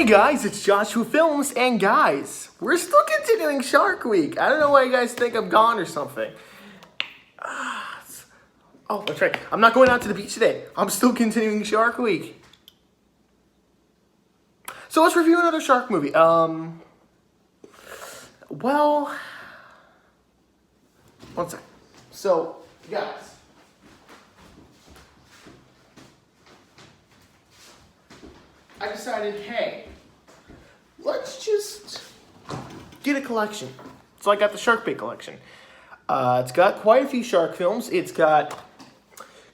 guys, it's Joshua Films, and guys, we're still continuing Shark Week. I don't know why you guys think I'm gone or something. Oh, that's right. I'm not going out to the beach today. I'm still continuing Shark Week. So let's review another shark movie. Well, one sec. So, guys, I decided, hey, let's just get a collection. So I got the Shark Bait collection. It's got quite a few shark films. It's got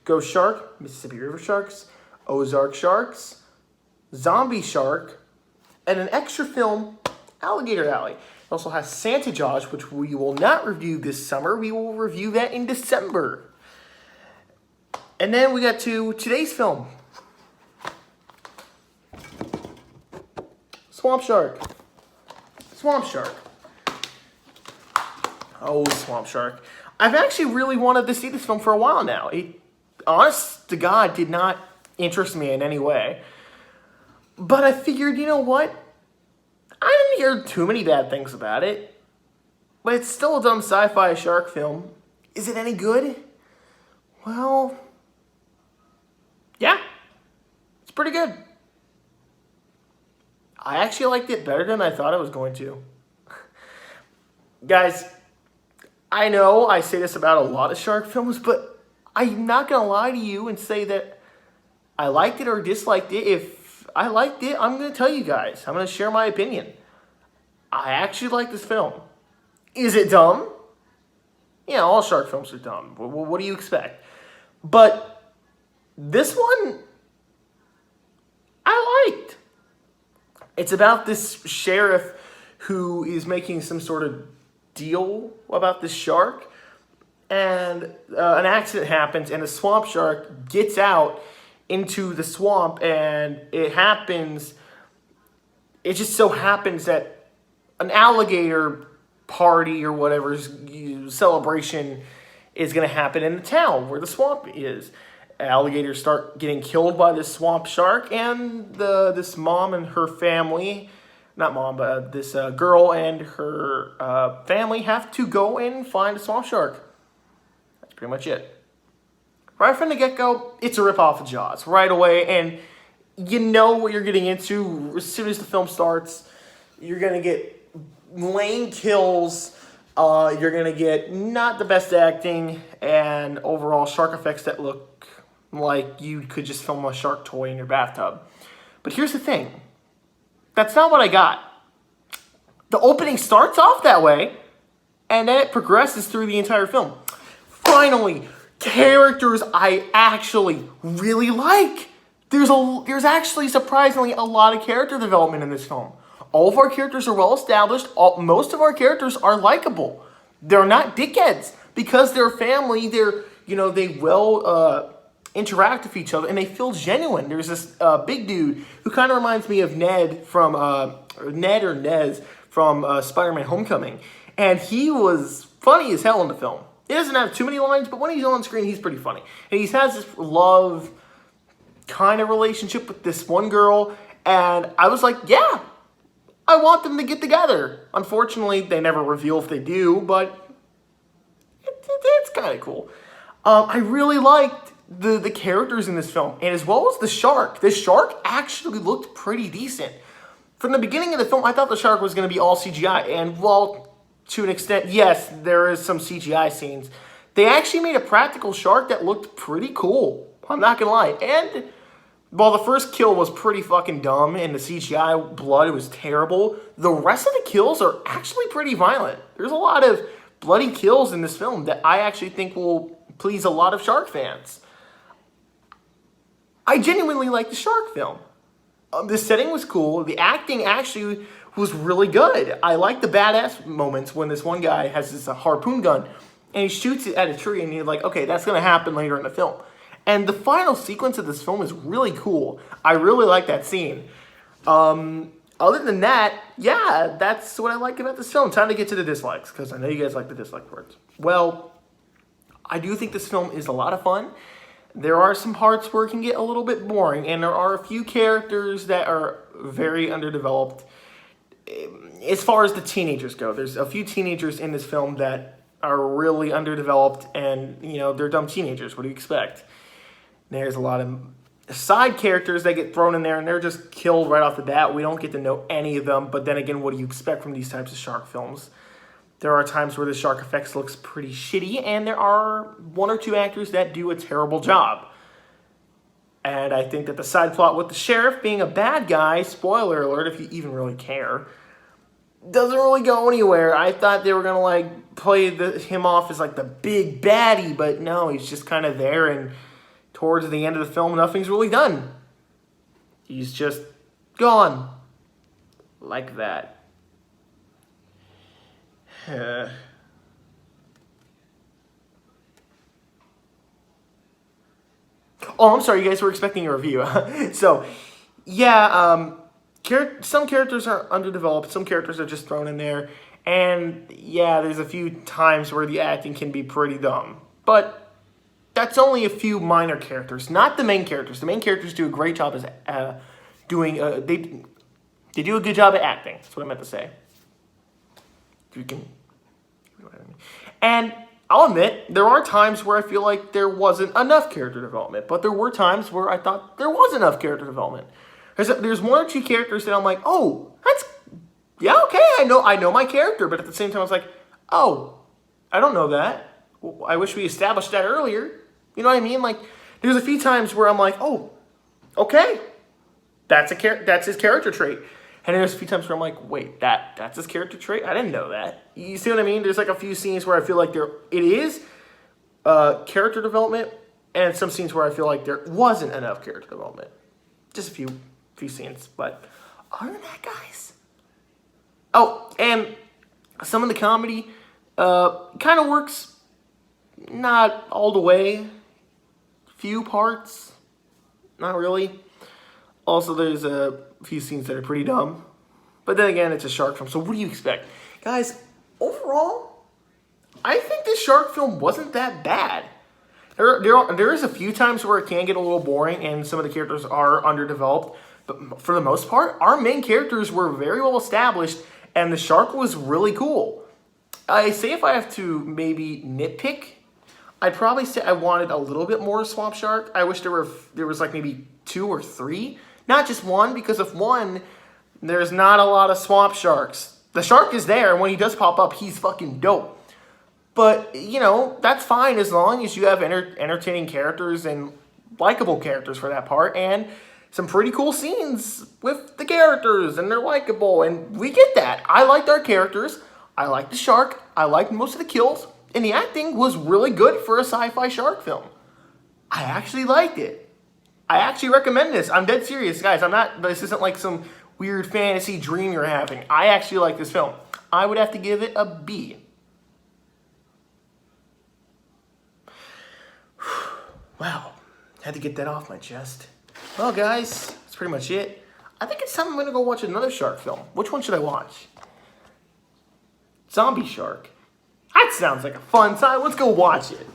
Ghost Shark, Mississippi River Sharks, Ozark Sharks, Zombie Shark, and an extra film, Alligator Alley. It also has Santa Josh, which we will not review this summer. We will review that in December. And then we got to today's film, Swamp Shark. Swamp Shark. Oh, Swamp Shark. I've actually really wanted to see this film for a while now. It, honest to God, did not interest me in any way. But I figured, you know what? I didn't hear too many bad things about it. But it's still a dumb sci-fi shark film. Is it any good? Well, yeah. It's pretty good. I actually liked it better than I thought I was going to. Guys, I know I say this about a lot of shark films, but I'm not going to lie to you and say that I liked it or disliked it. If I liked it, I'm going to tell you guys. I'm going to share my opinion. I actually like this film. Is it dumb? Yeah, all shark films are dumb. What do you expect? But this one, I liked. It's about this sheriff who is making some sort of deal about this shark, and an accident happens, and the swamp shark gets out into the swamp, and it just so happens that an alligator party or whatever's celebration is going to happen in the town where the swamp is. Alligators start getting killed by this swamp shark, and this mom and her family, not mom, but this girl and her family have to go and find a swamp shark. That's pretty much it. Right from the get-go, it's a ripoff of Jaws right away, and you know what you're getting into. As soon as the film starts, you're going to get lame kills, you're going to get not the best acting, and overall shark effects that look like you could just film a shark toy in your bathtub. But here's the thing. That's not what I got. The opening starts off that way, and then it progresses through the entire film. Finally, characters I actually really like. There's actually surprisingly a lot of character development in this film. All of our characters are well established. Most of our characters are likable. They're not dickheads because they're family. They well interact with each other, and they feel genuine. There's this big dude who kind of reminds me of Ned from Ned or Nez from Spider-Man: Homecoming, and he was funny as hell in the film. He doesn't have too many lines, but when he's on screen, he's pretty funny. And he has this love kind of relationship with this one girl, and I was like, yeah, I want them to get together. Unfortunately, they never reveal if they do, but it's kind of cool. I really liked the characters in this film, and as well as the shark. The shark actually looked pretty decent. From the beginning of the film, I thought the shark was going to be all CGI, and well, to an extent, yes, there is some CGI scenes. They actually made a practical shark that looked pretty cool. I'm not going to lie. And while the first kill was pretty fucking dumb, and the CGI blood was terrible, the rest of the kills are actually pretty violent. There's a lot of bloody kills in this film that I actually think will please a lot of shark fans. I genuinely like the shark film. The setting was cool. The acting actually was really good. I like the badass moments when this one guy has this harpoon gun and he shoots it at a tree, and you're like, okay, that's going to happen later in the film. And the final sequence of this film is really cool. I really like that scene. Other than that, yeah, that's what I like about this film. Time to get to the dislikes, because I know you guys like the dislike parts. Well, I do think this film is a lot of fun. There are some parts where it can get a little bit boring, and there are a few characters that are very underdeveloped. As far as the teenagers go, there's a few teenagers in this film that are really underdeveloped, and they're dumb teenagers. What do you expect? There's a lot of side characters that get thrown in there, and they're just killed right off the bat. We don't get to know any of them, but then again, what do you expect from these types of shark films? There are times where the shark effects looks pretty shitty, and there are one or two actors that do a terrible job. And I think that the side plot with the sheriff being a bad guy, spoiler alert if you even really care, doesn't really go anywhere. I thought they were going to play him off as the big baddie, but no, he's just kind of there, and towards the end of the film, nothing's really done. He's just gone. Like that. Oh, I'm sorry, you guys were expecting a review. So, yeah, some characters are underdeveloped, some characters are just thrown in there, and yeah, there's a few times where the acting can be pretty dumb. But that's only a few minor characters, not the main characters. The main characters do a great job as they do a good job at acting. That's what I meant to say. And I'll admit, there are times where I feel like there wasn't enough character development, but there were times where I thought there was enough character development. There's one or two characters that I'm like, oh, yeah, okay, I know my character, but at the same time I was like, oh, I don't know that. I wish we established that earlier. You know what I mean? There's a few times where I'm like, oh, okay, that's his character trait. And there's a few times where I'm like, wait, that's his character trait? I didn't know that. You see what I mean? There's a few scenes where I feel like it is character development, and some scenes where I feel like there wasn't enough character development. Just a few scenes, but other than that, guys. Oh, and some of the comedy kind of works, not all the way. Few parts, not really. Also, there's a few scenes that are pretty dumb. But then again, it's a shark film, so what do you expect? Guys, overall, I think this shark film wasn't that bad. There is a few times where it can get a little boring and some of the characters are underdeveloped. But for the most part, our main characters were very well established and the shark was really cool. I say if I have to maybe nitpick, I'd probably say I wanted a little bit more swamp shark. I wish there was maybe 2 or 3. Not just one, because if one, there's not a lot of swamp sharks. The shark is there, and when he does pop up, he's fucking dope. But, that's fine as long as you have entertaining characters and likable characters for that part, and some pretty cool scenes with the characters, and they're likable, and we get that. I liked our characters. I liked the shark. I liked most of the kills, and the acting was really good for a sci-fi shark film. I actually liked it. I actually recommend this. I'm dead serious, guys. This isn't like some weird fantasy dream you're having. I actually like this film. I would have to give it a B. Wow. Had to get that off my chest. Well, guys, that's pretty much it. I think it's time I'm going to go watch another shark film. Which one should I watch? Zombie Shark. That sounds like a fun time. Let's go watch it.